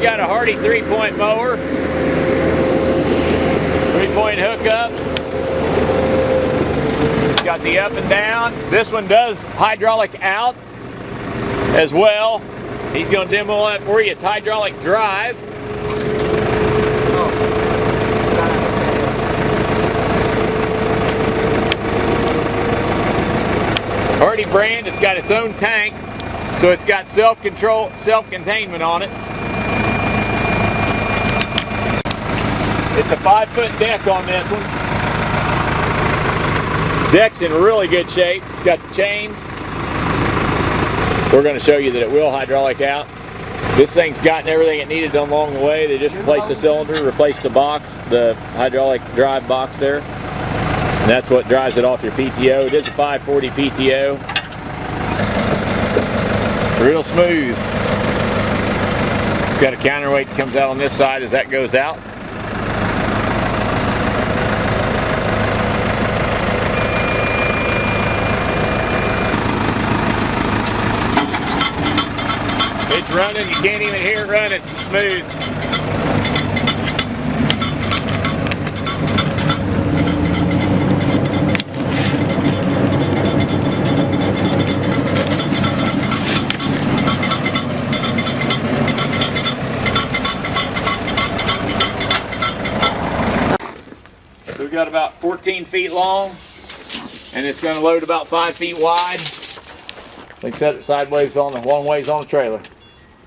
got a HARDEE 3-point mower, 3-point hookup. It's got the up and down. This one does hydraulic out as well. He's going to demo that for you. It's hydraulic drive. HARDEE brand. It's got its own tank, so it's got self-control, self-containment on it. It's a 5-foot deck on this one. Deck's in really good shape. It's got the chains. We're going to show you that it will hydraulic out. This thing's gotten everything it needed along the way. They just replaced the cylinder, replaced the box, the hydraulic drive box there. And that's what drives it off your PTO. It is a 540 PTO. Real smooth. It's got a counterweight that comes out on this side as that goes out. It's running, you can't even hear it run, it's smooth. We've got about 14 feet long, and it's going to load about 5 feet wide. We can set it sideways on the one ways on the trailer.